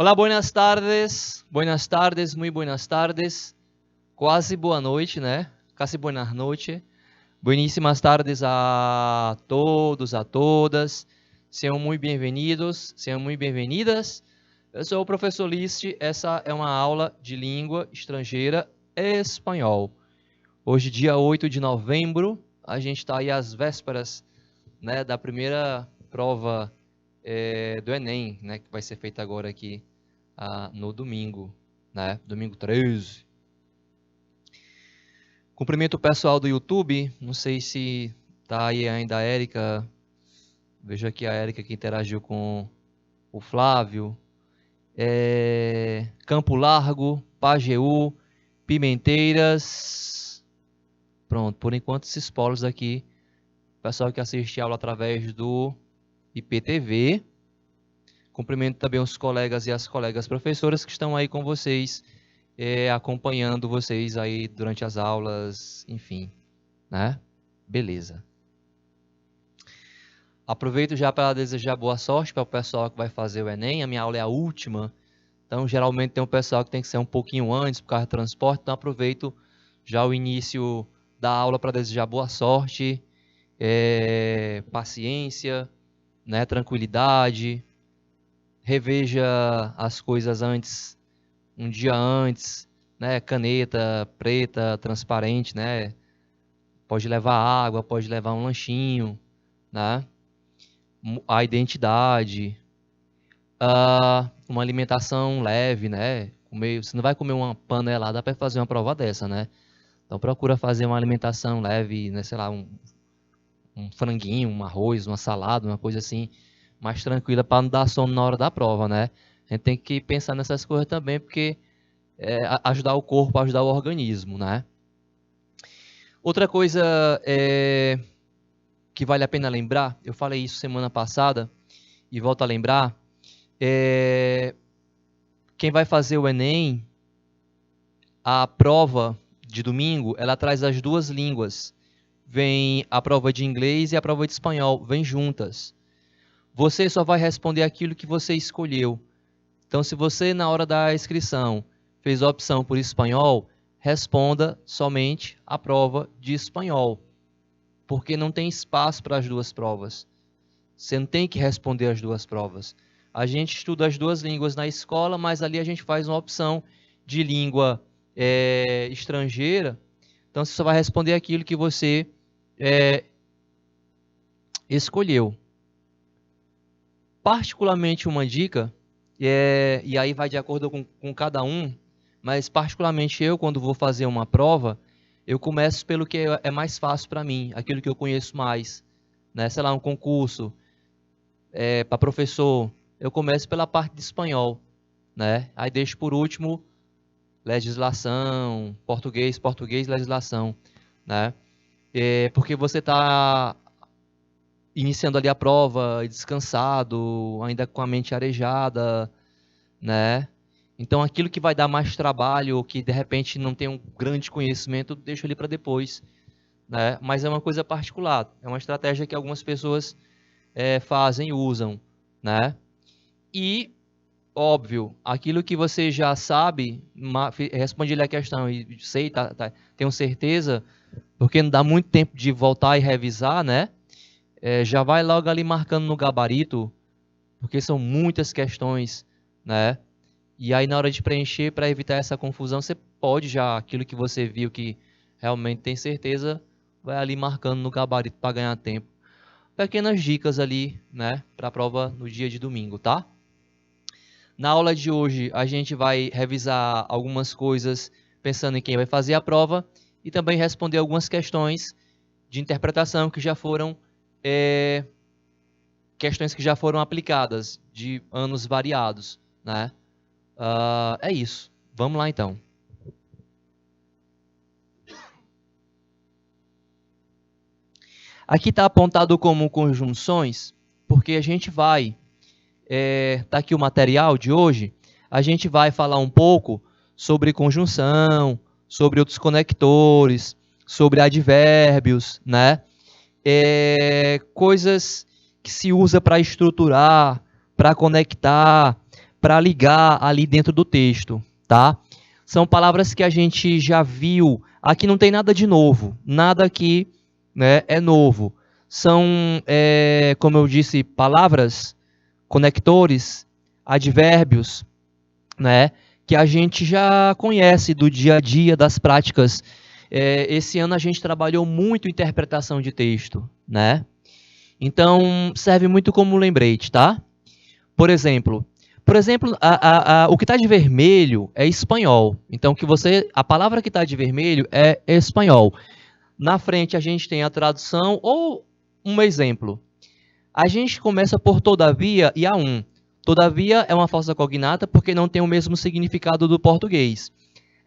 Olá, buenas tardes, muy buenas tardes. Quase boa noite, né? Quase buenas noches. Bueníssimas tardes a todos, a todas. Sejam muito bem-vindos, sejam muito bem-vindas. Eu sou o professor Liste, essa é uma aula de língua estrangeira espanhol. Hoje, dia 8 de novembro, a gente está aí às vésperas, né, da primeira prova do Enem, né, que vai ser feita agora aqui no domingo, né, domingo 13. Cumprimento o pessoal do YouTube, não sei se tá aí ainda a Érica, vejo aqui a Érica que interagiu com o Flávio, Campo Largo, Pajeú, Pimenteiras, pronto, por enquanto esses polos aqui, pessoal que assiste a aula através do IPTV, cumprimento também os colegas e as colegas professoras que estão aí com vocês, acompanhando vocês aí durante as aulas, enfim, né? Beleza. Aproveito já para desejar boa sorte para o pessoal que vai fazer o Enem. A minha aula é a última, então geralmente tem um pessoal que tem que ser um pouquinho antes por causa do transporte, então aproveito já o início da aula para desejar boa sorte, paciência, né? Tranquilidade, reveja as coisas antes, um dia antes, né? Caneta preta, transparente, né? Pode levar água, pode levar um lanchinho, né? A identidade, uma alimentação leve, né? Você não vai comer uma panelada para fazer uma prova dessa, né? Então procura fazer uma alimentação leve, né? Sei lá, um franguinho, um arroz, uma salada, uma coisa assim, mais tranquila para não dar sono na hora da prova, né? A gente tem que pensar nessas coisas também, porque ajudar o corpo, ajudar o organismo, né? Outra coisa que vale a pena lembrar, eu falei isso semana passada e volto a lembrar, quem vai fazer o Enem, a prova de domingo, ela traz as duas línguas. Vem a prova de inglês e a prova de espanhol, vem juntas. Você só vai responder aquilo que você escolheu. Então, se você, na hora da inscrição, fez a opção por espanhol, responda somente a prova de espanhol, porque não tem espaço para as duas provas. Você não tem que responder as duas provas. A gente estuda as duas línguas na escola, mas ali a gente faz uma opção de língua estrangeira. Então, você só vai responder aquilo que você escolheu. Particularmente uma dica, e aí vai de acordo com cada um, mas particularmente eu, quando vou fazer uma prova, eu começo pelo que é mais fácil para mim, aquilo que eu conheço mais, né? Sei lá, um concurso para professor, eu começo pela parte de espanhol, né? Aí deixo por último legislação, português, legislação, né? Porque você está iniciando ali a prova, descansado, ainda com a mente arejada, né? Então, aquilo que vai dar mais trabalho, ou que de repente não tem um grande conhecimento, deixo ali para depois, né? Mas é uma coisa particular, é uma estratégia que algumas pessoas fazem, usam, né? E, óbvio, aquilo que você já sabe, responde ali a questão e sei, tenho certeza, porque não dá muito tempo de voltar e revisar, né? Já vai logo ali marcando no gabarito, porque são muitas questões, né? E aí na hora de preencher, para evitar essa confusão, você pode já, aquilo que você viu que realmente tem certeza, vai ali marcando no gabarito para ganhar tempo. Pequenas dicas ali, né, para a prova no dia de domingo, tá? Na aula de hoje, a gente vai revisar algumas coisas pensando em quem vai fazer a prova e também responder algumas questões de interpretação que já foram questões que já foram aplicadas de anos variados, né? É isso. Vamos lá, então. Aqui está apontado como conjunções, porque a gente vai... tá aqui o material de hoje. A gente vai falar um pouco sobre conjunção, sobre outros conectores, sobre advérbios, né? Coisas que se usa para estruturar, para conectar, para ligar ali dentro do texto, tá? São palavras que a gente já viu. Aqui não tem nada de novo, nada aqui, né, é novo. São, como eu disse, palavras, conectores, advérbios, né, que a gente já conhece do dia a dia, das práticas. Esse ano a gente trabalhou muito interpretação de texto, né? Então, serve muito como lembrete, tá? Por exemplo, o que está de vermelho é espanhol. Então, a palavra que está de vermelho é espanhol. Na frente a gente tem a tradução ou um exemplo. A gente começa por todavia e a um. Todavia é uma falsa cognata porque não tem o mesmo significado do português.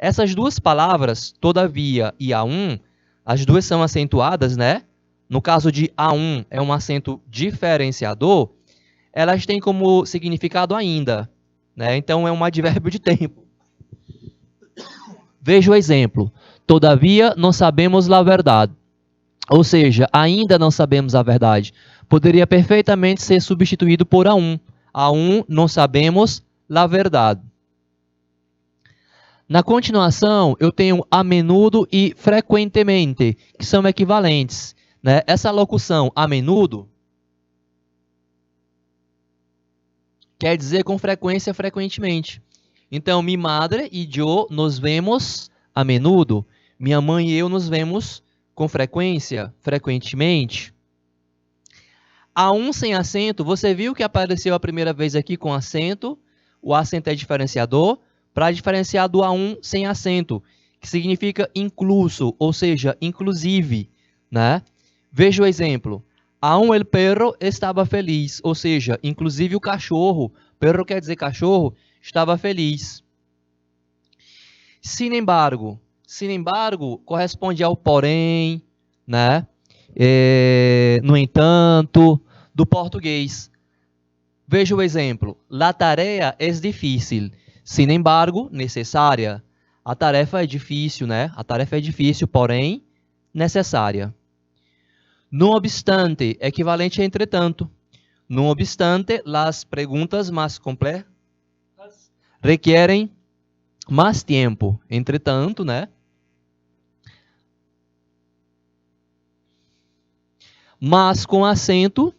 Essas duas palavras, todavia e a um, as duas são acentuadas, né? No caso de a um é um acento diferenciador, elas têm como significado ainda, né? Então é um advérbio de tempo. Veja o exemplo. Todavia não sabemos a verdade. Ou seja, ainda não sabemos a verdade. Poderia perfeitamente ser substituído por a um. A um não sabemos a verdade. Na continuação, eu tenho a menudo e frequentemente, que são equivalentes, né? Essa locução a menudo quer dizer com frequência, frequentemente. Então, mi madre e eu nos vemos a menudo. Minha mãe e eu nos vemos com frequência, frequentemente. A um sem acento, você viu que apareceu a primeira vez aqui com acento. O acento é diferenciador. Para diferenciar do A1 sem acento, que significa incluso, ou seja, inclusive, né? Veja o exemplo. A1 el perro estava feliz, ou seja, inclusive o cachorro, perro quer dizer cachorro, estava feliz. Sin embargo corresponde ao porém, né? No entanto, do português. Veja o exemplo. La tarea es difícil. Sin embargo, necessária. A tarefa é difícil, né? A tarefa é difícil, porém necessária. No obstante, equivalente a entretanto. No obstante, as perguntas mais complexas requerem mais tempo. Entretanto, né? Mas com acento,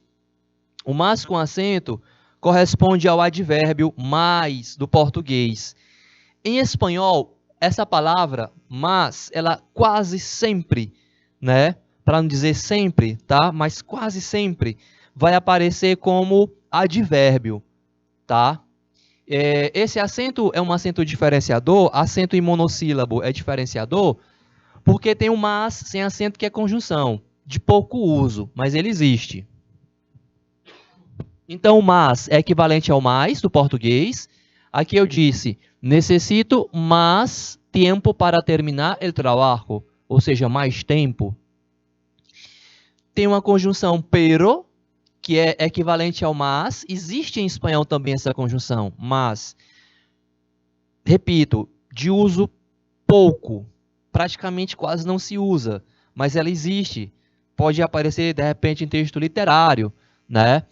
o mas com acento corresponde ao advérbio mais do português. Em espanhol, essa palavra, mas, ela quase sempre, né? Para não dizer sempre, tá? Mas quase sempre vai aparecer como advérbio, tá? Esse acento é um acento diferenciador, acento em monossílabo é diferenciador, porque tem o mas sem acento que é conjunção, de pouco uso, mas ele existe. Então, o mas é equivalente ao mais do português. Aqui eu disse, necessito mais tempo para terminar o trabalho, ou seja, mais tempo. Tem uma conjunção pero, que é equivalente ao mas. Existe em espanhol também essa conjunção, mas, repito, de uso pouco, praticamente quase não se usa, mas ela existe. Pode aparecer, de repente, em texto literário, né?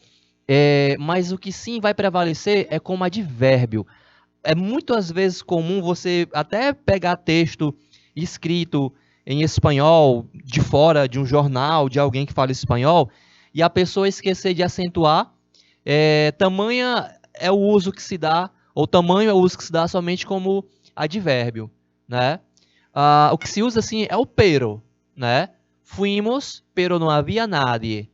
Mas o que sim vai prevalecer é como advérbio. É muitas vezes comum você até pegar texto escrito em espanhol, de fora de um jornal, de alguém que fala espanhol, e a pessoa esquecer de acentuar. Tamanha é o uso que se dá, ou tamanho é o uso que se dá somente como advérbio, né? O que se usa assim é o pero, né? Fuimos, pero não havia nadie.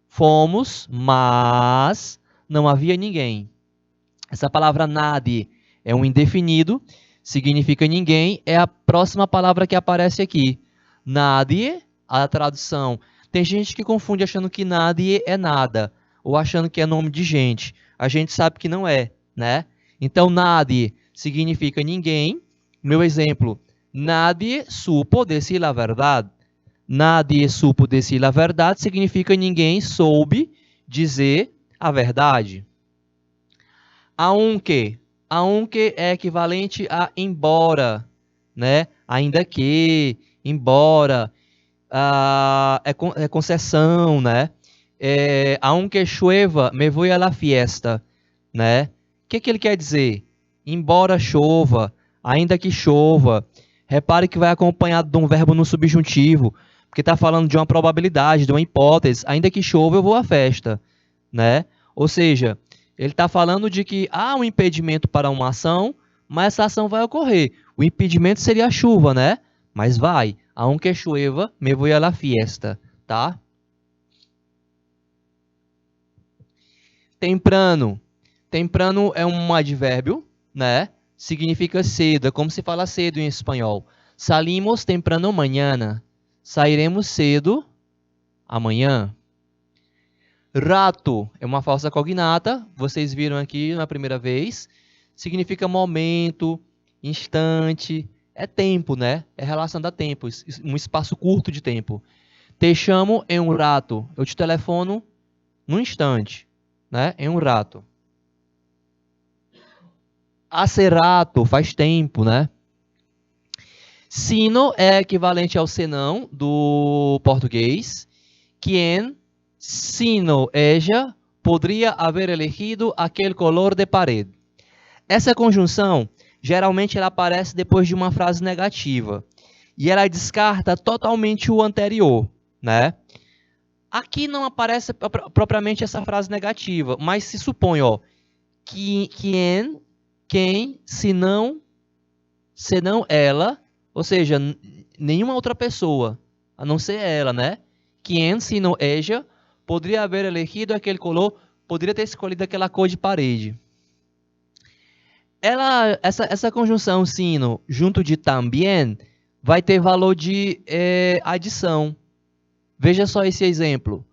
Fomos, mas não havia ninguém. Essa palavra nadie é um indefinido, significa ninguém, é a próxima palavra que aparece aqui. Nadie, a tradução. Tem gente que confunde achando que nadie é nada, ou achando que é nome de gente. A gente sabe que não é, né? Então, nadie significa ninguém. Meu exemplo, nadie supo decir a verdade. Nadie supo decir a verdade significa ninguém soube dizer a verdade. Aunque é equivalente a embora, né? Ainda que, embora, é concessão, né? Aunque llueva, me voy a la fiesta, né? que ele quer dizer? Embora chova, ainda que chova. Repare que vai acompanhado de um verbo no subjuntivo, porque está falando de uma probabilidade, de uma hipótese. Ainda que chova, eu vou à festa, né? Ou seja, ele está falando de que há um impedimento para uma ação, mas essa ação vai ocorrer. O impedimento seria a chuva, né? Mas vai. Aunque llueva, me voy a la fiesta, tá? Temprano. Temprano é um advérbio, né? Significa cedo, é como se fala cedo em espanhol. Salimos temprano mañana. Sairemos cedo amanhã. Rato é uma falsa cognata, vocês viram aqui na primeira vez. Significa momento, instante, é tempo, né? É relação a tempo, um espaço curto de tempo. Te chamo em um rato, eu te telefono num instante, né? Em um rato. Hace rato, faz tempo, né? Sino é equivalente ao senão do português. Quien, sino ella, poderia haver elegido aquele color de parede. Essa conjunção, geralmente, ela aparece depois de uma frase negativa. E ela descarta totalmente o anterior, né? Aqui não aparece propriamente essa frase negativa, mas se supõe, ó, quem, senão ela, ou seja, nenhuma outra pessoa, a não ser ela, né? Quem, senão ella, poderia haver elegido aquele color, poderia ter escolhido aquela cor de parede. Essa conjunção sino junto de também vai ter valor de adição. Veja só esse exemplo.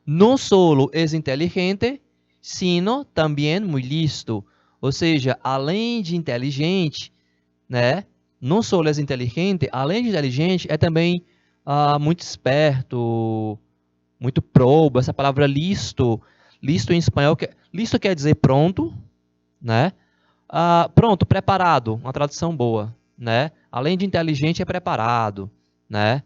No solo es inteligente, sino também muy listo. Ou seja, além de inteligente, né? Não solo es inteligente, além de inteligente, é também muito esperto, muito probo. Essa palavra listo, listo em espanhol, listo quer dizer pronto, né? Pronto, preparado, uma tradução boa, né? Além de inteligente, é preparado, né?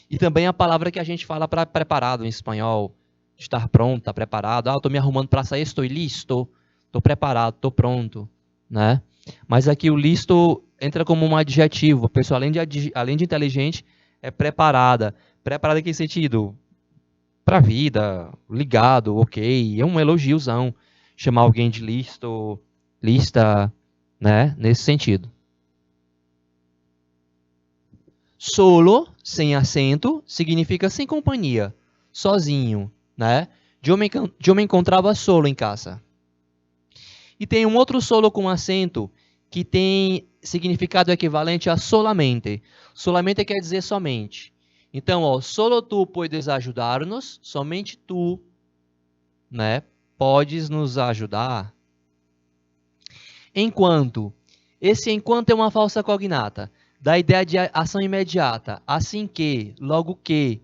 E também a palavra que a gente fala para preparado em espanhol, estar pronto, estar preparado. Estou me arrumando para sair, estou listo, estou preparado, estou pronto, né? Mas aqui o listo entra como um adjetivo. A pessoa, além de inteligente, é preparada. Preparada em que sentido? Para a vida, ligado, ok. É um elogiozão chamar alguém de listo, lista, né? Nesse sentido. Solo, sem acento, significa sem companhia, sozinho, né? Eu me encontrava solo em casa. E tem um outro solo com acento que tem significado equivalente a solamente. Solamente quer dizer somente. Então, ó, solo tu puedes ajudar-nos, somente tu, né, podes nos ajudar. Enquanto. Esse enquanto é uma falsa cognata. Da ideia de ação imediata. Assim que, logo que.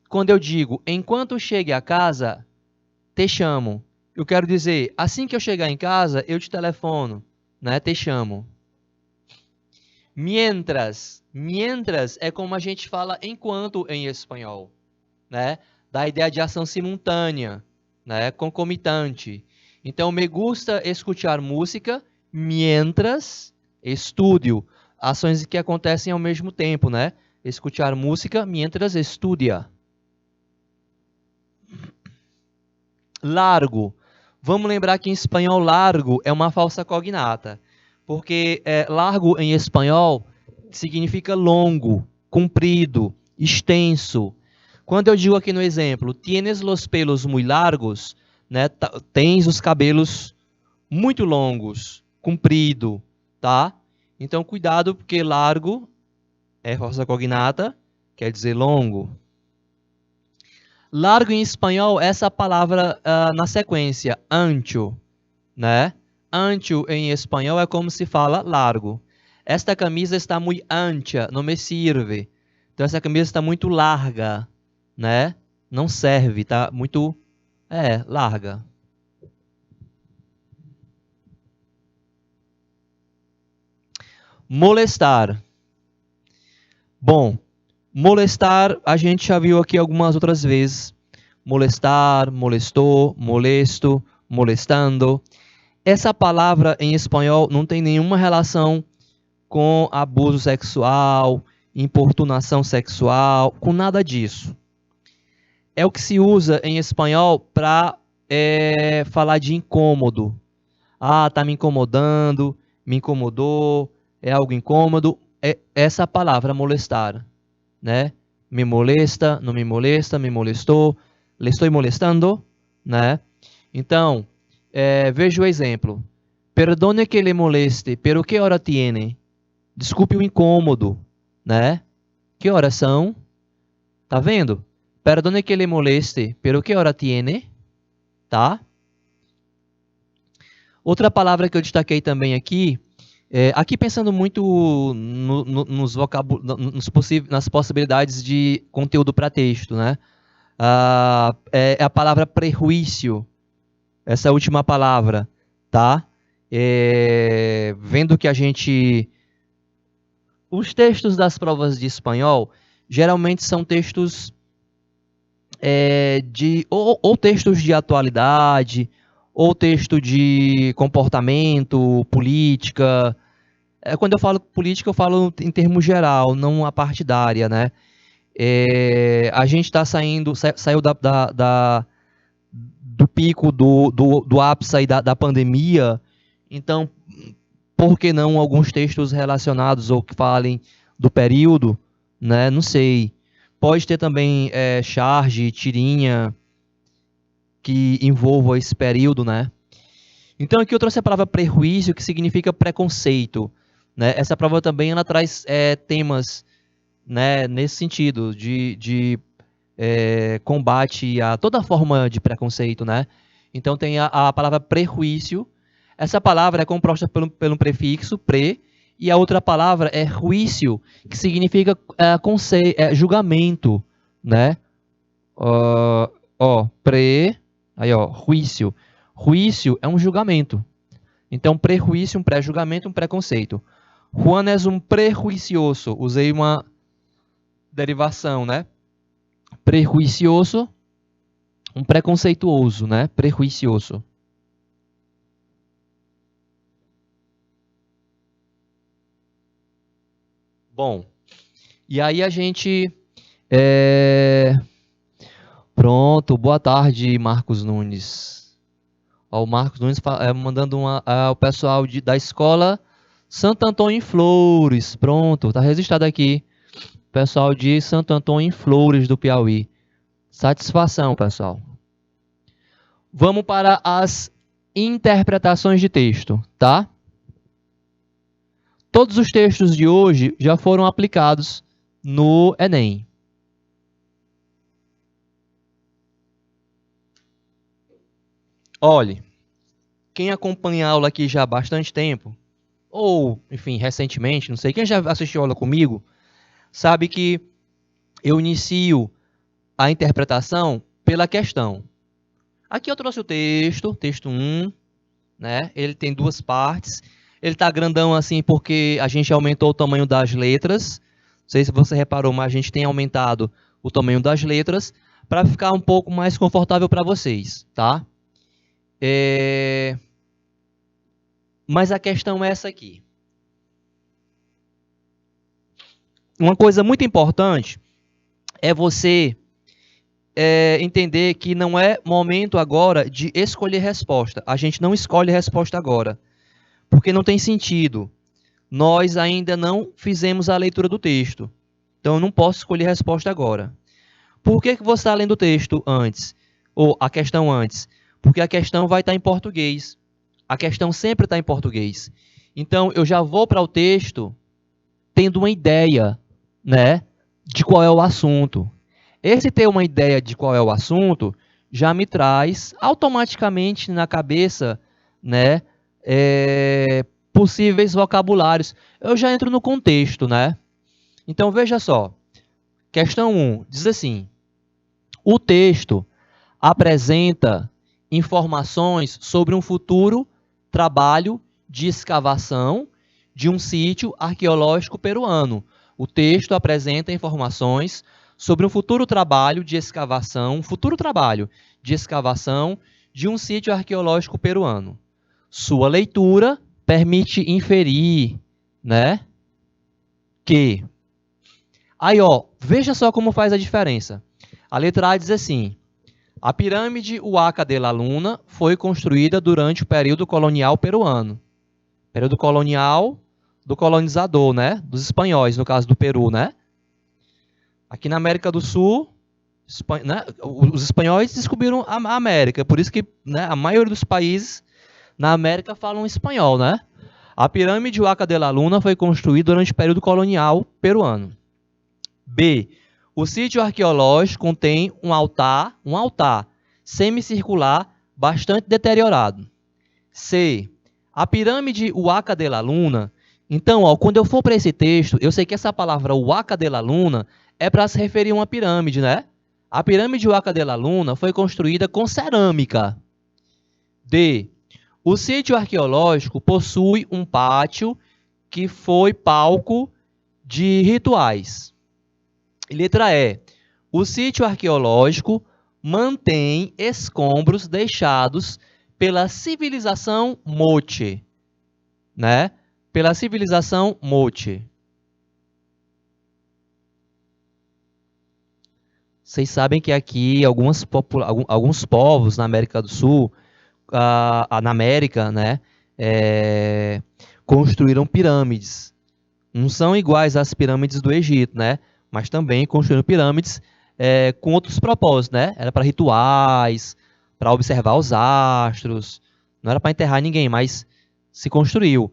Quando eu digo, enquanto chegue a casa, te chamo. Eu quero dizer, assim que eu chegar em casa, eu te telefono, né? Te chamo. Mientras. Mientras é como a gente fala enquanto em espanhol, né? Da ideia de ação simultânea, né? Concomitante. Então, me gusta escuchar música mientras estudio. Ações que acontecem ao mesmo tempo, né? Escuchar música mientras estudia. Largo. Vamos lembrar que em espanhol largo é uma falsa cognata, porque largo em espanhol significa longo, comprido, extenso. Quando eu digo aqui no exemplo, tienes los pelos muy largos, né? Tens os cabelos muito longos, comprido, tá? Então cuidado porque largo é falsa cognata, quer dizer longo. Largo em espanhol, essa palavra na sequência, ancho, né? Ancho em espanhol é como se fala largo. Esta camisa está muito ancha, não me sirve. Então essa camisa está muito larga, né? Não serve, tá muito larga. Molestar. Bom, molestar a gente já viu aqui algumas outras vezes. Molestar, molestou, molesto, molestando. Essa palavra em espanhol não tem nenhuma relação com abuso sexual, importunação sexual, com nada disso. É o que se usa em espanhol para falar de incômodo. Ah, tá me incomodando, me incomodou, é algo incômodo. É essa palavra molestar, né? Me molesta, não me molesta, me molestou, le estou molestando, né? Então, veja o exemplo. Perdone que le moleste, pero que hora tiene? Desculpe o incômodo, né? Que horas são? Tá vendo? Perdone que le moleste, pero que hora tiene? Tá? Outra palavra que eu destaquei também aqui, aqui pensando muito nas possibilidades de conteúdo para texto, né? É a palavra prejuízo, essa última palavra, tá? Vendo que os textos das provas de espanhol geralmente são textos ou textos de atualidade, ou texto de comportamento, política. Quando eu falo política, eu falo em termos geral, não a partidária, né? A gente saiu do pico do ápice aí da pandemia, então, por que não alguns textos relacionados ou que falem do período, né? Não sei. Pode ter também charge, tirinha, que envolva esse período, né? Então aqui eu trouxe a palavra prejuízo, que significa preconceito, né? Essa prova também ela traz temas, né, nesse sentido de combate a toda forma de preconceito, né? Então tem a palavra prejuízo. Essa palavra é composta pelo prefixo pre, e a outra palavra é juízo, que significa julgamento, né? Aí, juízo. Juízo é um julgamento. Então, prejuízo, um pré-julgamento, um preconceito. Juan é um prejuicioso. Usei uma derivação, né? Prejuicioso, um preconceituoso, né? Prejuicioso. Bom, e aí a gente... Pronto, boa tarde, Marcos Nunes. Ó, o Marcos Nunes mandando o pessoal da escola Santo Antônio em Flores. Pronto, tá registrado aqui. Pessoal de Santo Antônio em Flores do Piauí. Satisfação, pessoal. Vamos para as interpretações de texto, tá? Todos os textos de hoje já foram aplicados no Enem. Olhe, quem acompanha a aula aqui já há bastante tempo, ou, enfim, recentemente, não sei, quem já assistiu a aula comigo, sabe que eu inicio a interpretação pela questão. Aqui eu trouxe o texto 1, né? Ele tem duas partes. Ele está grandão assim porque a gente aumentou o tamanho das letras. Não sei se você reparou, mas a gente tem aumentado o tamanho das letras para ficar um pouco mais confortável para vocês, tá? Mas a questão é essa aqui. Uma coisa muito importante é você entender que não é momento agora de escolher resposta. A gente não escolhe resposta agora, porque não tem sentido. Nós ainda não fizemos a leitura do texto, então eu não posso escolher resposta agora. Por que você está lendo o texto antes? Ou a questão antes? Porque a questão vai estar em português. A questão sempre está em português. Então, eu já vou para o texto tendo uma ideia, né, de qual é o assunto. Esse ter uma ideia de qual é o assunto já me traz automaticamente na cabeça, né, possíveis vocabulários. Eu já entro no contexto, né? Então, veja só. Questão 1 diz assim: o texto apresenta informações sobre um futuro trabalho de escavação de um sítio arqueológico peruano. O texto apresenta informações sobre um futuro trabalho de escavação, de um sítio arqueológico peruano. Sua leitura permite inferir, né, que... Aí, ó, veja só como faz a diferença. A letra A diz assim: a pirâmide Huaca de la Luna foi construída durante o período colonial peruano. Período colonial do colonizador, né? Dos espanhóis, no caso do Peru, né? Aqui na América do Sul, né? Os espanhóis descobriram a América. Por isso que, né, a maioria dos países na América falam espanhol, né? A pirâmide Huaca de la Luna foi construída durante o período colonial peruano. B. O sítio arqueológico contém um altar semicircular bastante deteriorado. C. A pirâmide Huaca de la Luna. Então, ó, quando eu for para esse texto, eu sei que essa palavra Huaca de la Luna é para se referir a uma pirâmide, né? A pirâmide Huaca de la Luna foi construída com cerâmica. D. O sítio arqueológico possui um pátio que foi palco de rituais. Letra E. O sítio arqueológico mantém escombros deixados pela civilização Moche, né? Pela civilização Moche. Vocês sabem que aqui alguns povos na América do Sul, na América, né, construíram pirâmides. Não são iguais às pirâmides do Egito, né? Mas também construíram pirâmides com outros propósitos, né? Era para rituais, para observar os astros, não era para enterrar ninguém, mas se construiu.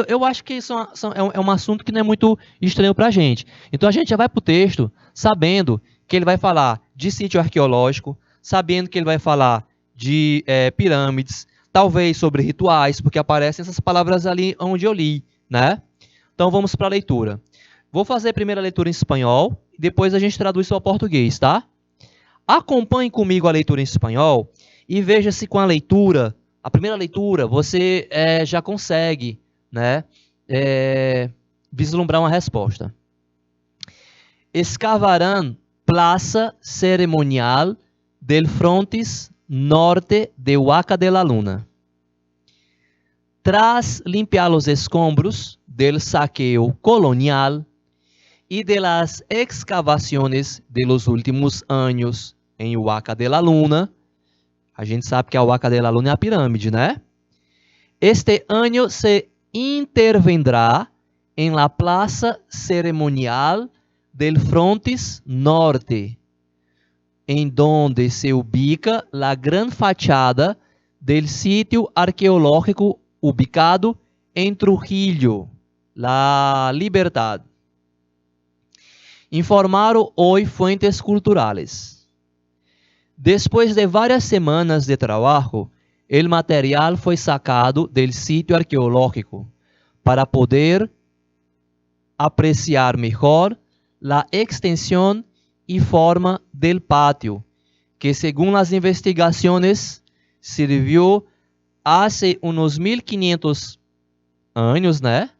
Eu acho que isso é um assunto que não é muito estranho para a gente. Então a gente já vai para o texto sabendo que ele vai falar de sítio arqueológico, sabendo que ele vai falar de pirâmides, talvez sobre rituais, porque aparecem essas palavras ali onde eu li, né? Então vamos para a leitura. Vou fazer a primeira leitura em espanhol, e depois a gente traduz para o português, tá? Acompanhe comigo a leitura em espanhol e veja se com a leitura, a primeira leitura, você já consegue, né, vislumbrar uma resposta. Escavarán plaza cerimonial del frontis norte de Huaca de la Luna. Tras limpiar los escombros del saqueo colonial y de las excavaciones de los últimos años em Huaca de la Luna, a gente sabe que a Huaca de la Luna é a pirâmide, né? Este año se intervendrá en la plaza ceremonial del frontis norte, en donde se ubica la gran fachada del sitio arqueológico ubicado en Trujillo, La Libertad. Informaron hoy fuentes culturales. Después de varias semanas de trabajo, el material fue sacado del sitio arqueológico para poder apreciar mejor la extensión y forma del patio, que según las investigaciones sirvió hace unos 1500 años, né,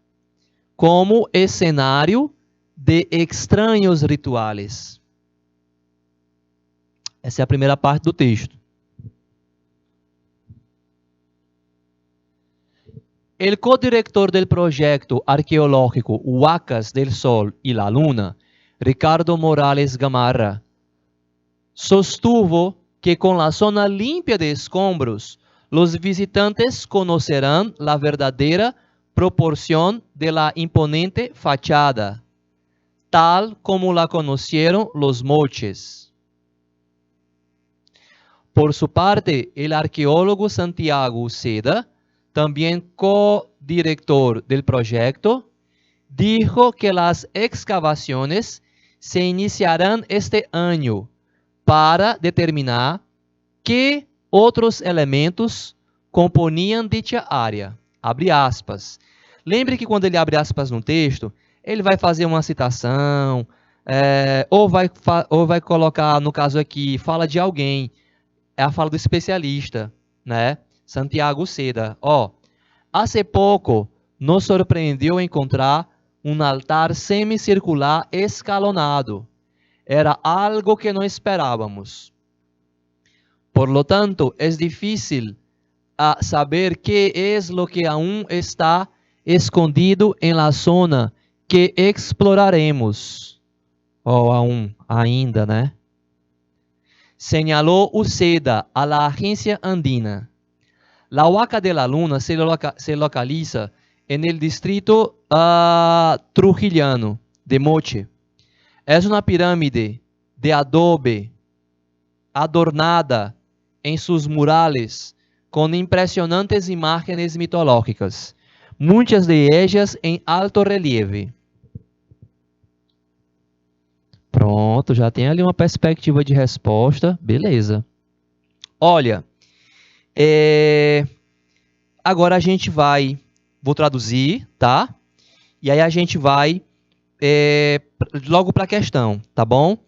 como escenario de extraños rituales. Essa é a primeira parte do texto. El codirector del proyecto arqueológico Huacas del Sol y la Luna, Ricardo Morales Gamarra, sostuvo que con la zona limpia de escombros, los visitantes conocerán la verdadera proporción de la imponente fachada, tal como la conocieron los moches. Por su parte, el arqueólogo Santiago Uceda, también co-director del proyecto, dijo que las excavaciones se iniciarán este año para determinar qué outros elementos componiam dicha área. Abre aspas. Lembre que quando ele abre aspas no texto, ele vai fazer uma citação, ou vai colocar, no caso aqui, fala de alguém. É a fala do especialista, né? Santiago Uceda. Hace pouco nos surpreendeu encontrar um altar semicircular escalonado. Era algo que não esperávamos. Por lo tanto, es difícil saber qué es lo que aún está escondido en la zona que exploraremos. Ou ainda, né? Señaló Uceda a la agencia andina. La Huaca de la Luna se localiza en el distrito trujillano de Moche. Es una pirámide de adobe adornada em sus murales com impressionantes imagens mitológicas, muitas de ellas em alto relieve. Pronto, já tem ali uma perspectiva de resposta, beleza. Olha, agora a gente vou traduzir, tá? E aí a gente vai logo para a questão, tá bom?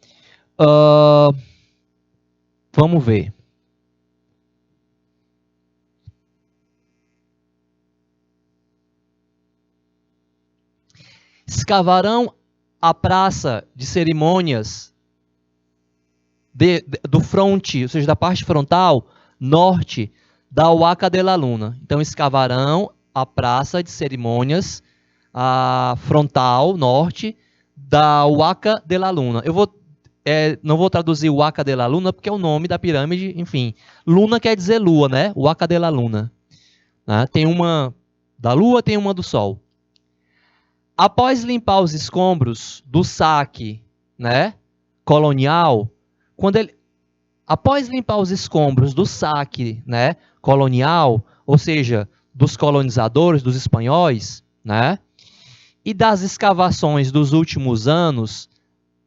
Vamos ver. Escavarão a praça de cerimônias do fronte, ou seja, da parte frontal norte da Huaca de la Luna. Então, escavarão a praça de cerimônias frontal norte da Huaca de la Luna. Eu não vou traduzir Huaca de la Luna porque é o nome da pirâmide, enfim. Luna quer dizer lua, né? Huaca de la Luna. Né? Tem uma da lua, tem uma do sol. Após limpar os escombros do saque, né, colonial, após limpar os escombros do saque, né, colonial, ou seja, dos colonizadores, dos espanhóis, né, e das escavações dos últimos anos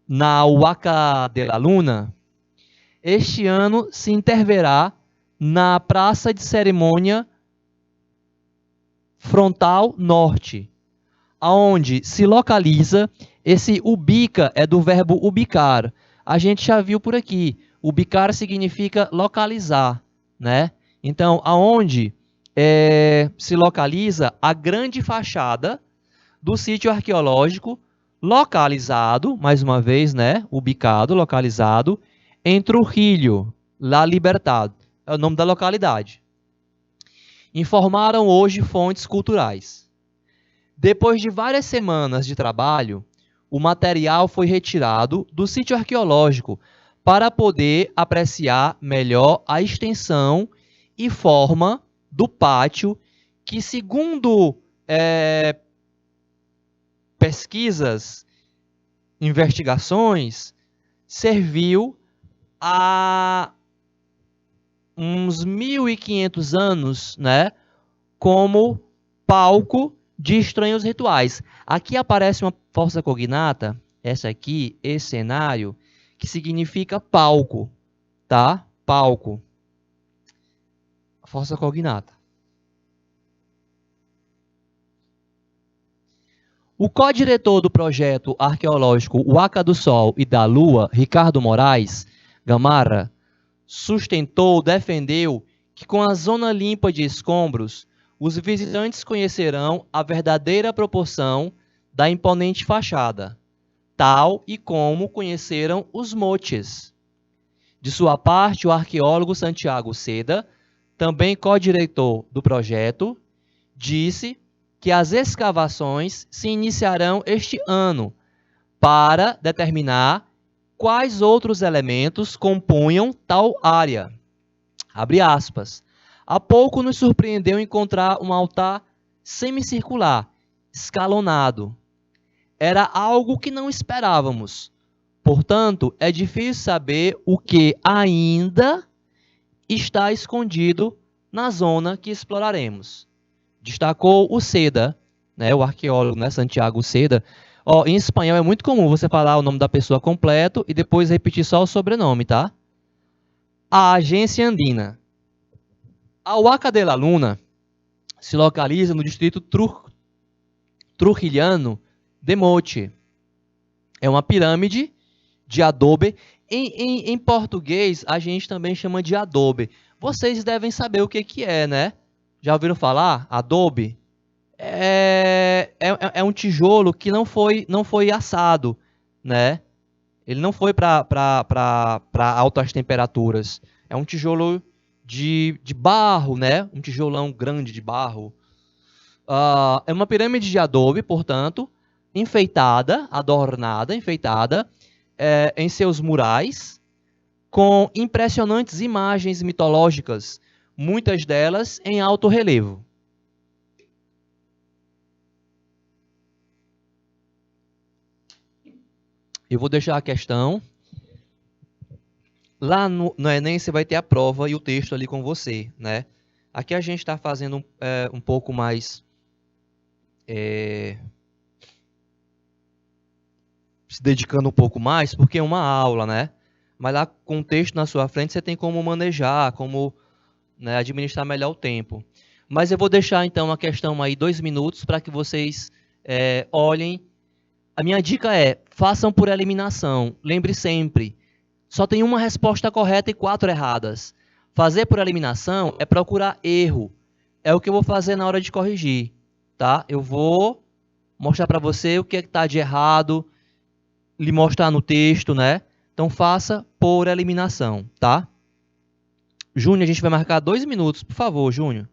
na Huaca de la Luna, este ano se interverá na praça de cerimônia frontal norte, aonde se localiza, esse ubica é do verbo ubicar. A gente já viu por aqui. Ubicar significa localizar, né? Então, aonde se localiza a grande fachada do sítio arqueológico localizado, mais uma vez, né? Ubicado, localizado, em Trujillo, La Libertad. É o nome da localidade. Informaram hoje fontes culturais. Depois de várias semanas de trabalho, o material foi retirado do sítio arqueológico para poder apreciar melhor a extensão e forma do pátio que, segundo pesquisas, investigações, serviu há uns 1.500 anos, né, como palco de estranhos rituais. Aqui aparece uma força cognata, essa aqui, esse cenário, que significa palco, tá? Palco. Força cognata. O co-diretor do projeto arqueológico Huaca do Sol e da Lua, Ricardo Moraes Gamarra, defendeu que com a zona limpa de escombros, os visitantes conhecerão a verdadeira proporção da imponente fachada, tal e como conheceram os moches. De sua parte, o arqueólogo Santiago Seda, também co-diretor do projeto, disse que as escavações se iniciarão este ano para determinar quais outros elementos compunham tal área. Abre aspas. Há pouco nos surpreendeu encontrar um altar semicircular, escalonado. Era algo que não esperávamos. Portanto, é difícil saber o que ainda está escondido na zona que exploraremos. Destacou o Seda, né, o arqueólogo, né, Santiago Seda. Em espanhol é muito comum você falar o nome da pessoa completo e depois repetir só o sobrenome, tá? A agência andina. A Huaca de la Luna se localiza no distrito trujillano de Moche. É uma pirâmide de adobe. Em português, a gente também chama de adobe. Vocês devem saber o que é, né? Já ouviram falar? Adobe? É um tijolo que não foi assado, né? Ele não foi para altas temperaturas. É um tijolo de barro, né? Um tijolão grande de barro. É uma pirâmide de adobe, portanto, enfeitada, adornada, enfeitada, em seus murais, com impressionantes imagens mitológicas, muitas delas em alto relevo. Eu vou deixar a questão. Lá no Enem você vai ter a prova e o texto ali com você, né? Aqui a gente está fazendo um pouco mais... se dedicando um pouco mais, porque é uma aula, né? Mas lá com o texto na sua frente você tem como manejar, como, né, administrar melhor o tempo. Mas eu vou deixar então a questão aí 2 minutos para que vocês olhem. A minha dica é, façam por eliminação. Lembre sempre, só tem uma resposta correta e 4 erradas. Fazer por eliminação é procurar erro. É o que eu vou fazer na hora de corrigir, tá? Eu vou mostrar para você o que está de errado, lhe mostrar no texto, né? Então faça por eliminação, tá? Júnior, a gente vai marcar 2 minutos, por favor, Júnior.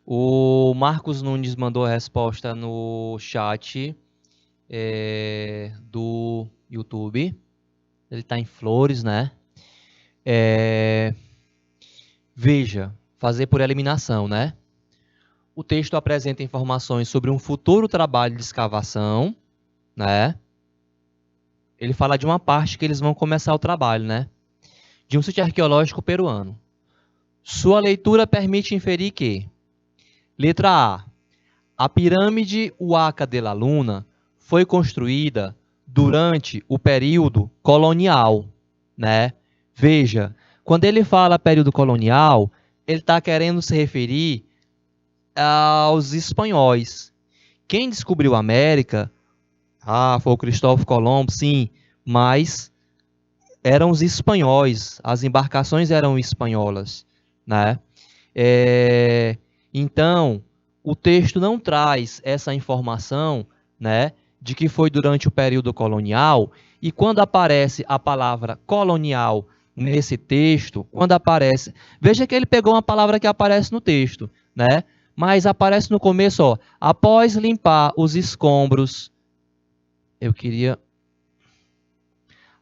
O Marcos Nunes mandou a resposta no chat do YouTube. Ele está em Flores, né? Veja, fazer por eliminação, né? O texto apresenta informações sobre um futuro trabalho de escavação, né? Ele fala de uma parte que eles vão começar o trabalho, né? De um sítio arqueológico peruano. Sua leitura permite inferir que: letra A. A pirâmide Huaca de la Luna foi construída durante o período colonial, né? Veja, quando ele fala período colonial, ele está querendo se referir aos espanhóis. Quem descobriu a América, foi o Cristóvão Colombo, sim, mas eram os espanhóis, as embarcações eram espanholas, né? Então, o texto não traz essa informação, né, de que foi durante o período colonial, e quando aparece a palavra colonial nesse texto, quando aparece, veja que ele pegou uma palavra que aparece no texto, né? Mas aparece no começo, ó, após limpar os escombros,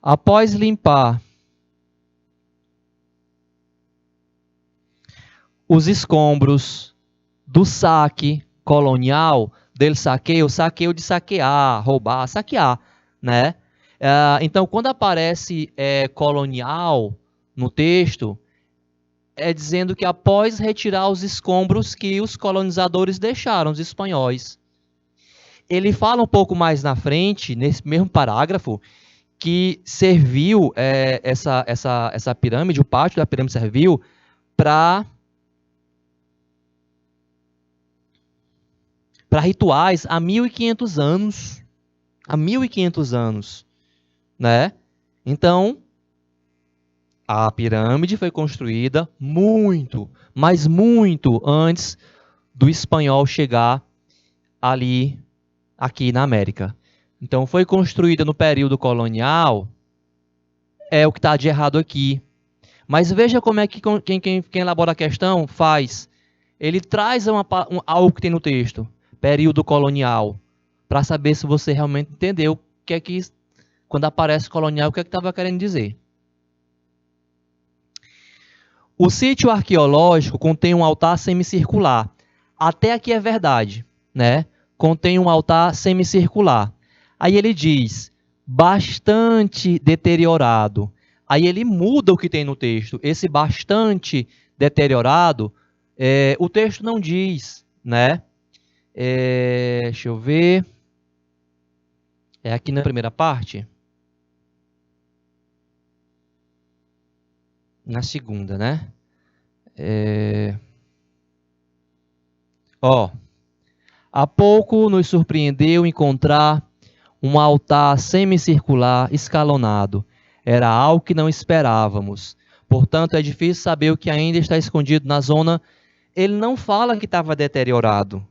após limpar os escombros do saque colonial, del saqueio de saquear, roubar, saquear, né? Então, quando aparece colonial no texto, é dizendo que após retirar os escombros que os colonizadores deixaram, os espanhóis. Ele fala um pouco mais na frente, nesse mesmo parágrafo, que serviu essa pirâmide, o pátio da pirâmide serviu para rituais há 1.500 anos. Há 1.500 anos, né? Então, a pirâmide foi construída muito, mas muito antes do espanhol chegar aqui na América. Então, foi construída no período colonial, é o que está de errado aqui. Mas veja como é que quem elabora a questão faz. Ele traz algo que tem no texto, período colonial, para saber se você realmente entendeu o que é que, quando aparece colonial, o que é que estava querendo dizer. O sítio arqueológico contém um altar semicircular. Até aqui é verdade, né? Contém um altar semicircular. Aí ele diz, bastante deteriorado. Aí ele muda o que tem no texto. Esse bastante deteriorado, o texto não diz, né? Deixa eu ver. É aqui na primeira parte? Na segunda, né? Há pouco nos surpreendeu encontrar um altar semicircular escalonado. Era algo que não esperávamos. Portanto, é difícil saber o que ainda está escondido na zona. Ele não fala que estava deteriorado.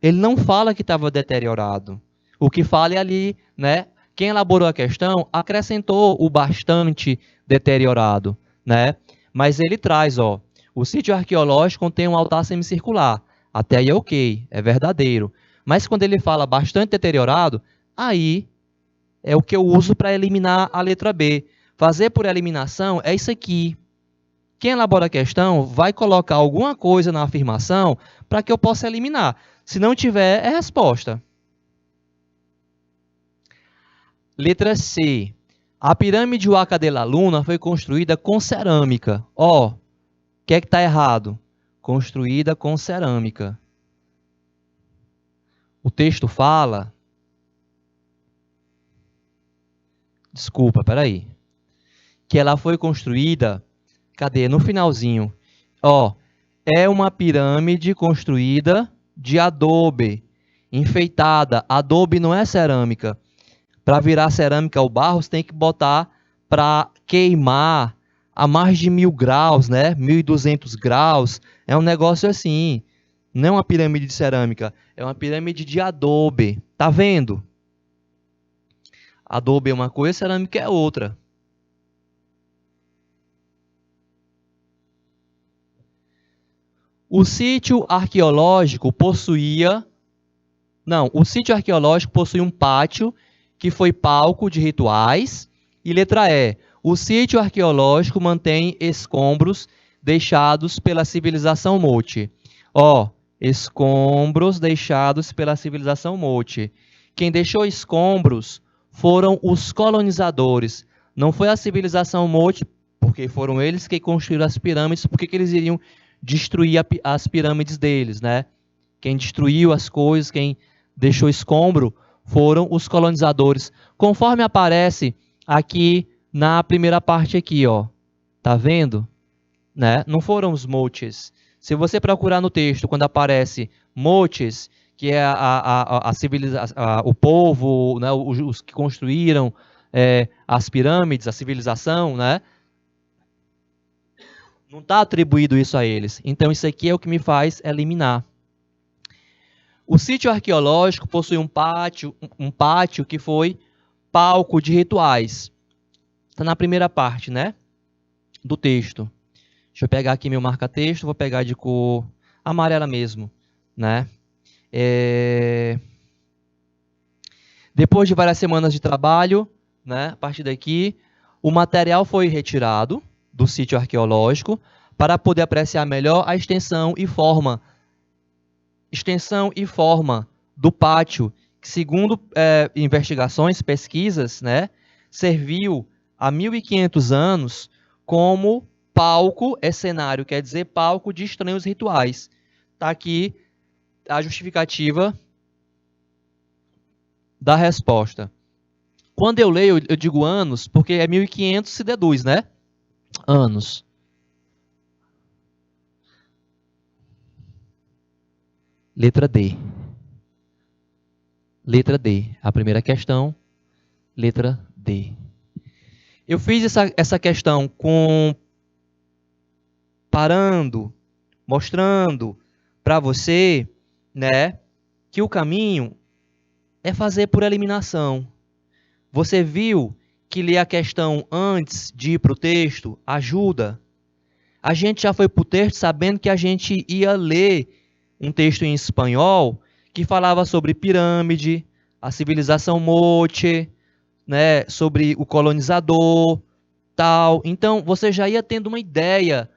Ele não fala que estava deteriorado. O que fala é ali, né? Quem elaborou a questão acrescentou o bastante deteriorado, né? Mas ele traz, o sítio arqueológico contém um altar semicircular. Até aí é ok, é verdadeiro. Mas quando ele fala bastante deteriorado, aí é o que eu uso para eliminar a letra B. Fazer por eliminação é isso aqui. Quem elabora a questão vai colocar alguma coisa na afirmação para que eu possa eliminar. Se não tiver, é resposta. Letra C. A pirâmide Huaca de la Luna foi construída com cerâmica. O que é que está errado? Construída com cerâmica. O texto fala... Desculpa, peraí. Que ela foi construída... Cadê? No finalzinho. É uma pirâmide construída de adobe, enfeitada. Adobe não é cerâmica. Para virar cerâmica o barro, você tem que botar para queimar a mais de 1.000 graus, né? 1.200 graus. É um negócio assim. Não é uma pirâmide de cerâmica, é uma pirâmide de adobe. Tá vendo? Adobe é uma coisa, cerâmica é outra. O sítio arqueológico possuía... Não, o sítio arqueológico possui um pátio que foi palco de rituais. E letra E. O sítio arqueológico mantém escombros deixados pela civilização Moche. Escombros deixados pela civilização Moche. Quem deixou escombros foram os colonizadores. Não foi a civilização Moche, porque foram eles que construíram as pirâmides, porque que eles iriam destruir as pirâmides deles, né? Quem destruiu as coisas, quem deixou escombro, foram os colonizadores. Conforme aparece aqui na primeira parte aqui, tá vendo? Né? Não foram os moches. Se você procurar no texto, quando aparece moches, que é a civilização, o povo, né? os que construíram as pirâmides, a civilização, né? Não está atribuído isso a eles. Então, isso aqui é o que me faz eliminar. O sítio arqueológico possui um pátio que foi palco de rituais. Está na primeira parte, né? Do texto. Deixa eu pegar aqui meu marca-texto, vou pegar de cor amarela mesmo, né? Depois de várias semanas de trabalho, né? A partir daqui, o material foi retirado do sítio arqueológico para poder apreciar melhor a extensão e forma do pátio, que segundo investigações, pesquisas, né, serviu há 1.500 anos como palco, cenário, quer dizer palco de estranhos rituais. Está aqui a justificativa da resposta. Quando eu leio, eu digo anos, porque é 1.500 se deduz, né? Anos. Letra D. Letra D. A primeira questão, letra D. Eu fiz essa questão mostrando para você, né, que o caminho é fazer por eliminação. Você viu que ler a questão antes de ir para o texto ajuda? A gente já foi para o texto sabendo que a gente ia ler um texto em espanhol que falava sobre pirâmide, a civilização Moche, né, sobre o colonizador, tal. Então, você já ia tendo uma ideia.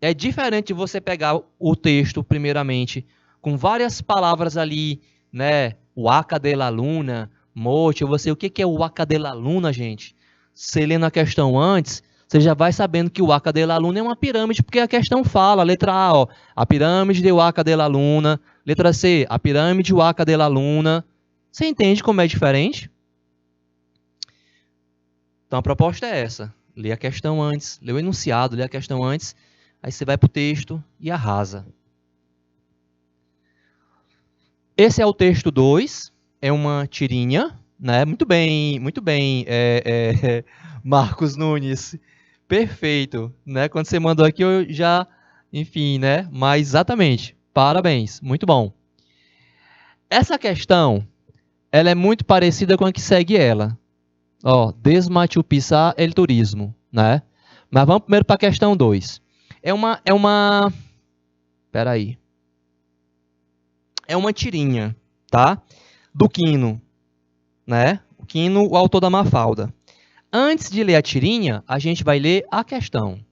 É diferente você pegar o texto, primeiramente, com várias palavras ali, né, Huaca de la Luna, Moche, você, o que é o Huaca de la Luna, gente? Você lendo a questão antes, você já vai sabendo que o Huaca de la Luna é uma pirâmide, porque a questão fala, letra A, ó, a pirâmide de Huaca de la Luna, letra C, a pirâmide Huaca de la Luna. Você entende como é diferente? Então a proposta é essa, lê a questão antes, lê o enunciado, lê a questão antes, aí você vai para o texto e arrasa. Esse é o texto 2, é uma tirinha, né? Muito bem, Marcos Nunes, perfeito, né? Quando você mandou aqui eu já, enfim, né? Mas exatamente, parabéns, muito bom. Essa questão, ela é muito parecida com a que segue ela. Ó, desmatupizar el turismo, né? Mas vamos primeiro para a questão 2. Peraí. É uma tirinha, tá? Do Quino, né? O Quino, o autor da Mafalda. Antes de ler a tirinha, a gente vai ler a questão.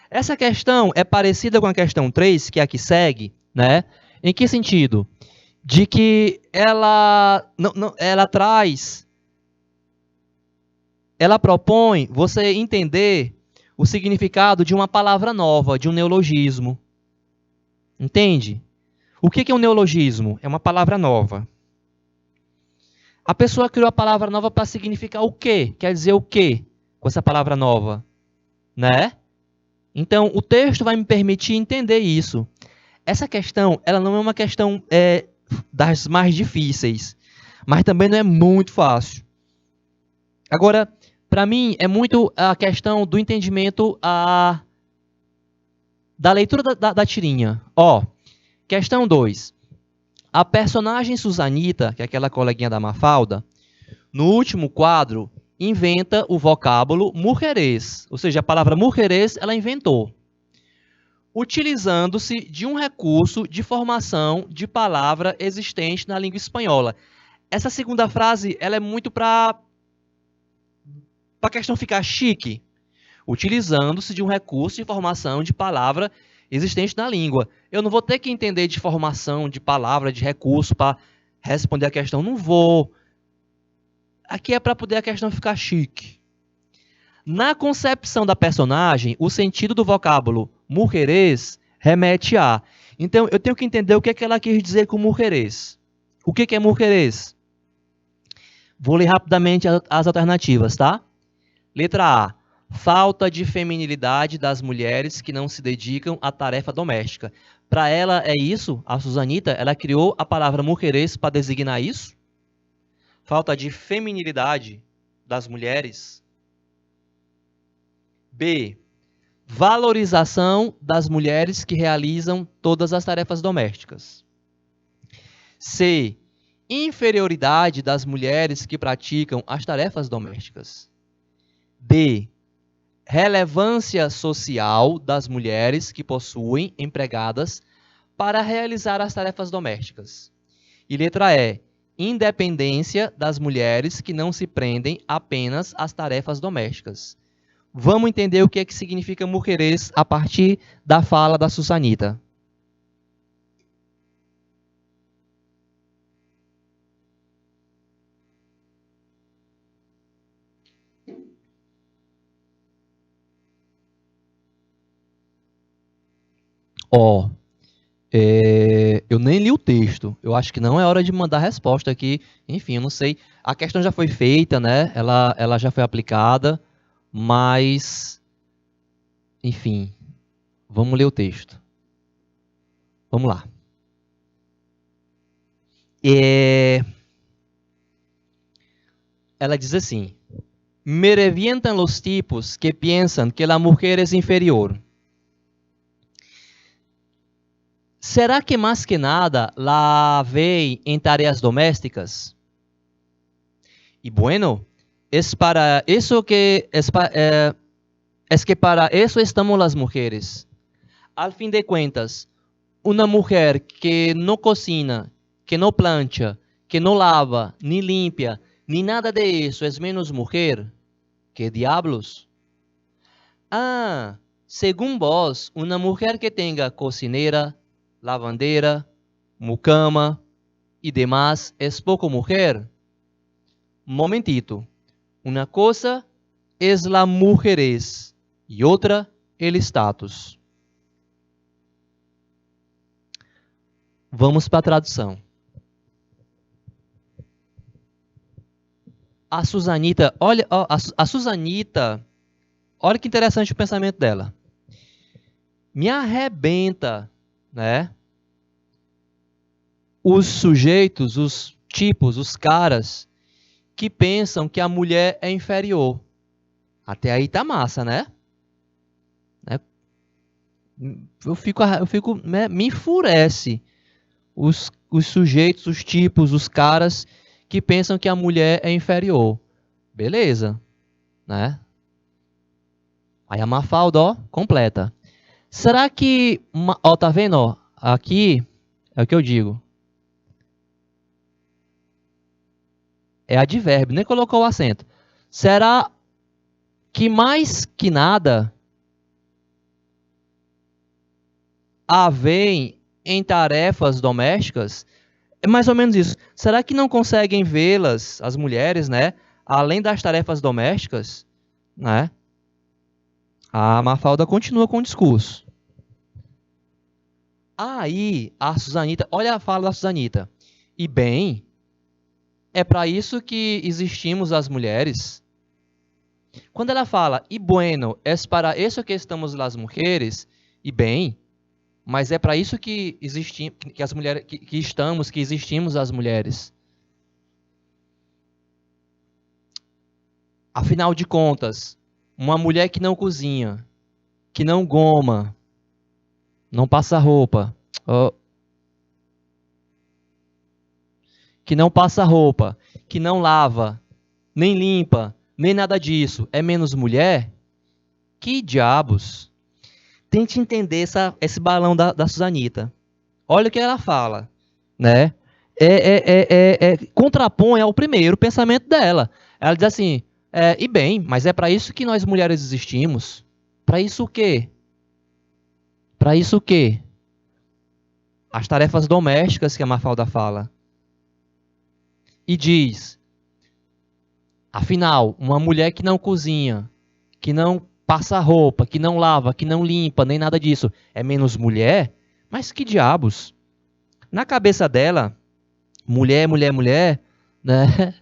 Essa questão é parecida com a questão 3, que é a que segue, né? Em que sentido? De que ela propõe você entender o significado de uma palavra nova, de um neologismo. Entende? O que é um neologismo? É uma palavra nova. A pessoa criou a palavra nova para significar o quê? Quer dizer o quê com essa palavra nova? Né? Então, o texto vai me permitir entender isso. Essa questão, ela não é uma questão das mais difíceis, mas também não é muito fácil. Agora, para mim, é muito a questão do entendimento da leitura da tirinha. Ó, questão 2. A personagem Susanita, que é aquela coleguinha da Mafalda, no último quadro, inventa o vocábulo mujerês. Ou seja, a palavra mujerês ela inventou, utilizando-se de um recurso de formação de palavra existente na língua espanhola. Essa segunda frase ela é muito para a questão ficar chique. Utilizando-se de um recurso de formação de palavra existente na língua. Eu não vou ter que entender de formação, de palavra, de recurso para responder a questão. Não vou. Aqui é para poder a questão ficar chique. Na concepção da personagem, o sentido do vocábulo mujerês remete a. Então, eu tenho que entender o que é que ela quis dizer com mujerês. O que é mujerês? Vou ler rapidamente as alternativas, tá? Letra A. Falta de feminilidade das mulheres que não se dedicam à tarefa doméstica. Para ela é isso? A Susanita, ela criou a palavra mujerês para designar isso? Falta de feminilidade das mulheres. B. Valorização das mulheres que realizam todas as tarefas domésticas. C. Inferioridade das mulheres que praticam as tarefas domésticas. D. Relevância social das mulheres que possuem empregadas para realizar as tarefas domésticas. E letra E. Independência das mulheres que não se prendem apenas às tarefas domésticas. Vamos entender o que é que significa mujeres a partir da fala da Susanita. Ó, eu nem li o texto. Eu acho que não é hora de mandar resposta aqui. Enfim, eu não sei. A questão já foi feita, né? Ela já foi aplicada, mas, enfim, vamos ler o texto. Vamos lá. Ela diz assim: me revientan los tipos que piensan que la mujer es inferior. ¿Será que más que nada la ven en tareas domésticas? Y bueno, es para eso que es que para eso estamos las mujeres. Al fin de cuentas, una mujer que no cocina, que no plancha, que no lava, ni limpia, ni nada de eso es menos mujer. ¿Qué diablos? Ah, según vos, una mujer que tenga cocinera, lavandera, mucama y demás es poco mujer. Momentito. Una cosa es la mujerez y outra el status. Vamos para a tradução. A Susanita, olha, a Susanita, olha que interessante o pensamento dela. Me arrebenta, né? Os sujeitos, os tipos, os caras que pensam que a mulher é inferior. Até aí tá massa, né? Eu fico, né? Me enfurece os sujeitos, os tipos, os caras que pensam que a mulher é inferior. Beleza, né? Aí a Mafalda, ó, completa. Será que, ó, tá vendo, ó? Aqui é o que eu digo. É advérbio, nem colocou o acento. Será que mais que nada havem em tarefas domésticas? É mais ou menos isso. Será que não conseguem vê-las, as mulheres, né? Além das tarefas domésticas, né? A Mafalda continua com o discurso. Aí, a Susanita, olha a fala da Susanita. E bem, é para isso que existimos as mulheres. Quando ela fala, e bueno, es para eso que estamos las mujeres, e bem, mas é para isso que existimos, que as mulheres, que estamos, que existimos as mulheres. Afinal de contas, uma mulher que não cozinha, que não goma, não passa roupa, que não passa roupa, que não lava, nem limpa, nem nada disso, é menos mulher? Que diabos? Tente entender esse balão da Susanita. Olha o que ela fala, né? Contrapõe ao primeiro pensamento dela. Ela diz assim, e bem, mas é para isso que nós mulheres existimos? Para isso o quê? Para isso o quê? As tarefas domésticas que a Mafalda fala. E diz, afinal, uma mulher que não cozinha, que não passa roupa, que não lava, que não limpa, nem nada disso, é menos mulher? Mas que diabos? Na cabeça dela, mulher, né?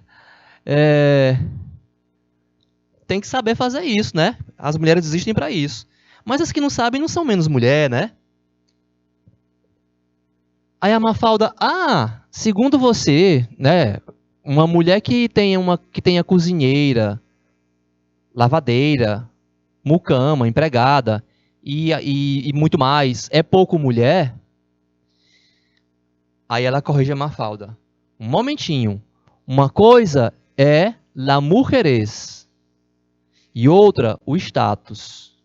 Tem que saber fazer isso, né? As mulheres existem para isso. Mas as que não sabem não são menos mulher, né? Aí a Mafalda, segundo você, né? Uma mulher que tenha cozinheira, lavadeira, mucama, empregada e muito mais, é pouco mulher? Aí ela corrige a Mafalda. Um momentinho. Uma coisa é la mujeres e outra o status.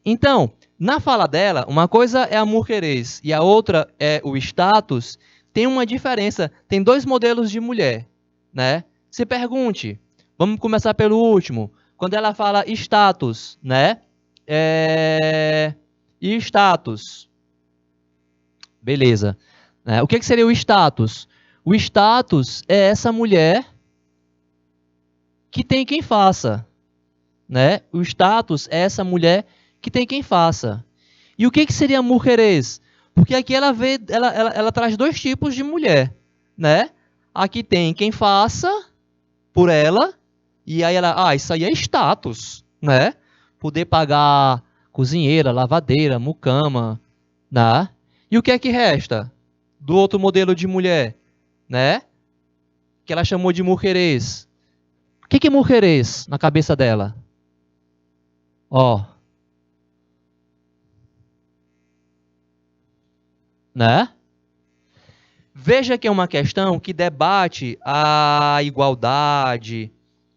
Então, na fala dela, uma coisa é a mujeres e a outra é o status. Tem uma diferença. Tem dois modelos de mulher, né? Se pergunte. Vamos começar pelo último. Quando ela fala status, né? E status. Beleza. O que seria o status? O status é essa mulher que tem quem faça. Né? O status é essa mulher que tem quem faça. E o que seria mujeres? Porque aqui ela traz dois tipos de mulher. Né? Aqui tem quem faça por ela, e aí ela, isso aí é status, né? Poder pagar cozinheira, lavadeira, mucama, né? E o que é que resta do outro modelo de mulher, né? Que ela chamou de mujeres. O que é mujeres na cabeça dela? Né? Veja que é uma questão que debate a igualdade,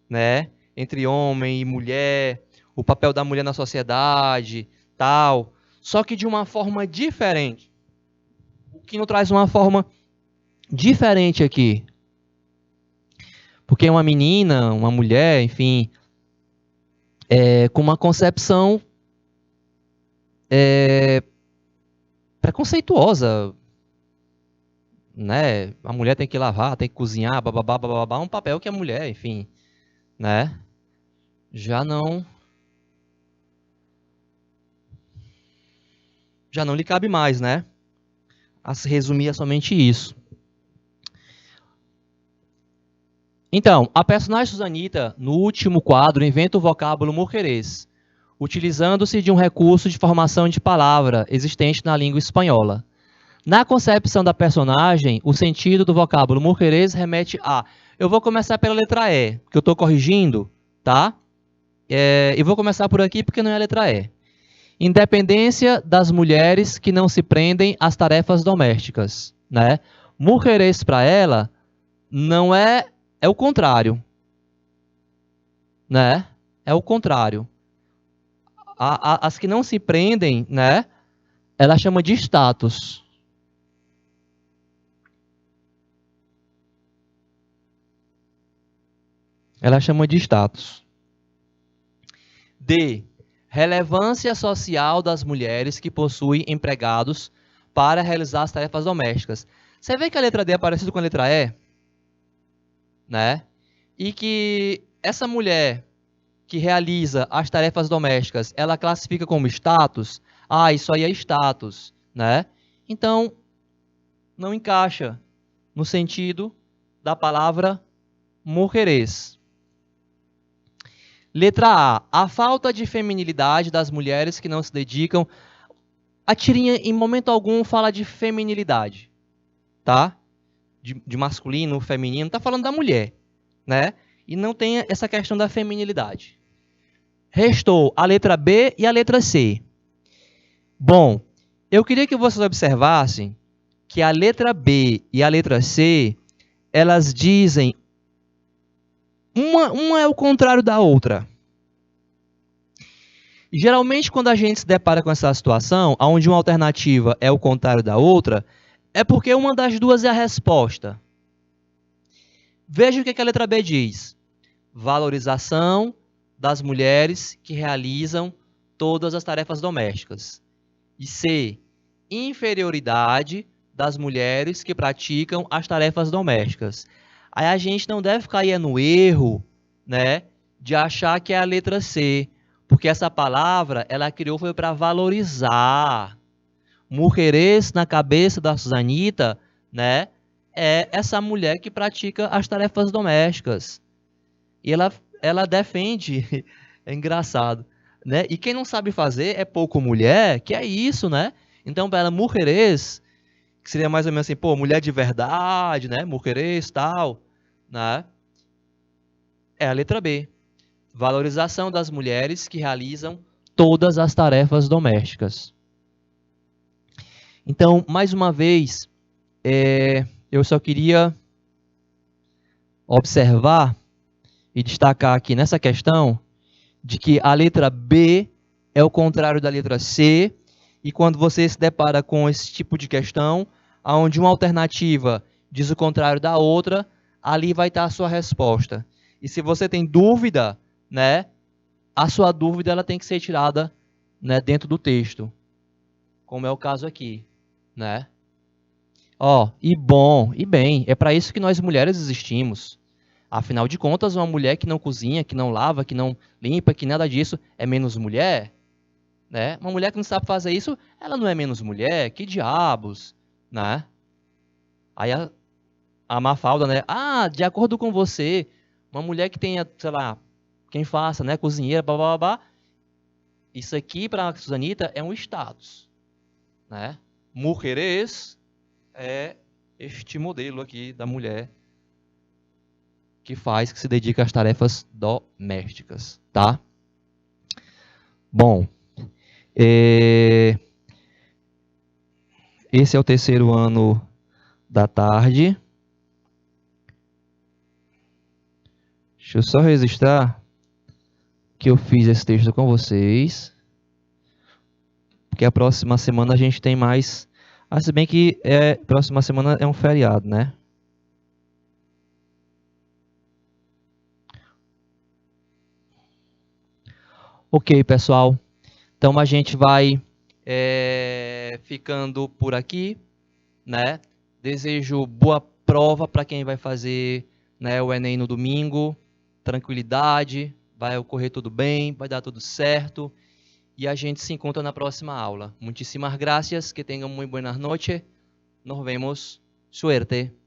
né, entre homem e mulher, o papel da mulher na sociedade, tal, só que de uma forma diferente. O Quino traz uma forma diferente aqui. Porque é uma menina, uma mulher, enfim, com uma concepção preconceituosa, né? A mulher tem que lavar, tem que cozinhar, bababá, bababá, um papel que a mulher, enfim, né? Já não lhe cabe mais, né? A se resumir a somente isso. Então, a personagem Susanita, no último quadro, inventa o vocábulo mujeres, utilizando-se de um recurso de formação de palavra existente na língua espanhola. Na concepção da personagem, o sentido do vocábulo mujeres remete a... Eu vou começar pela letra E, que eu estou corrigindo, tá? E vou começar por aqui porque não é a letra E. Independência das mulheres que não se prendem às tarefas domésticas, né? Mujeres para ela não é o contrário, né? É o contrário. As que não se prendem, né? Ela chama de status. Ela chama de status. D. Relevância social das mulheres que possuem empregados para realizar as tarefas domésticas. Você vê que a letra D é parecida com a letra E? Né? E que essa mulher que realiza as tarefas domésticas, ela classifica como status? Isso aí é status, né? Então, não encaixa no sentido da palavra mujeres. Letra A. A falta de feminilidade das mulheres que não se dedicam. A tirinha, em momento algum, fala de feminilidade, tá? De masculino, feminino, tá falando da mulher, né? E não tem essa questão da feminilidade. Restou a letra B e a letra C. Bom, eu queria que vocês observassem que a letra B e a letra C, elas dizem... Uma é o contrário da outra. Geralmente, quando a gente se depara com essa situação, onde uma alternativa é o contrário da outra, é porque uma das duas é a resposta. Veja o que a letra B diz. Valorização das mulheres que realizam todas as tarefas domésticas. E C. Inferioridade das mulheres que praticam as tarefas domésticas. Aí a gente não deve cair no erro, né, de achar que é a letra C, porque essa palavra ela criou foi para valorizar. Mujeres na cabeça da Susanita, né, é essa mulher que pratica as tarefas domésticas. E ela defende, é engraçado, né? E quem não sabe fazer é pouco mulher, que é isso, né? Então, para ela, mujeres, que seria mais ou menos assim, pô, mulher de verdade, né? Mujeres, tal, né? É a letra B. Valorização das mulheres que realizam todas as tarefas domésticas. Então, mais uma vez, eu só queria observar e destacar aqui nessa questão de que a letra B é o contrário da letra C, e quando você se depara com esse tipo de questão, onde uma alternativa diz o contrário da outra, ali vai estar a sua resposta. E se você tem dúvida, né, a sua dúvida ela tem que ser tirada, né, dentro do texto, como é o caso aqui, né? Ó, e bom, e bem, é para isso que nós mulheres existimos. Afinal de contas, uma mulher que não cozinha, que não lava, que não limpa, que nada disso é menos mulher, né? Uma mulher que não sabe fazer isso, ela não é menos mulher, que diabos, né? Aí a Mafalda, né? Ah, de acordo com você, uma mulher que tenha, sei lá, quem faça, né, cozinheira, blá, blá, blá, blá, isso aqui para a Susanita é um status, né? Mujeres é este modelo aqui da mulher que se dedica às tarefas domésticas, tá? Bom, esse é o terceiro ano da tarde. Deixa eu só registrar que eu fiz esse texto com vocês, porque a próxima semana a gente tem mais. Ah, se bem que próxima semana é um feriado, né? Ok, pessoal. Então a gente vai ficando por aqui, né? Desejo boa prova para quem vai fazer, né, o Enem no domingo. Tranquilidade, vai ocorrer tudo bem, vai dar tudo certo. E a gente se encontra na próxima aula. Muchísimas gracias, que tenham muy buenas noches. Nos vemos. Suerte.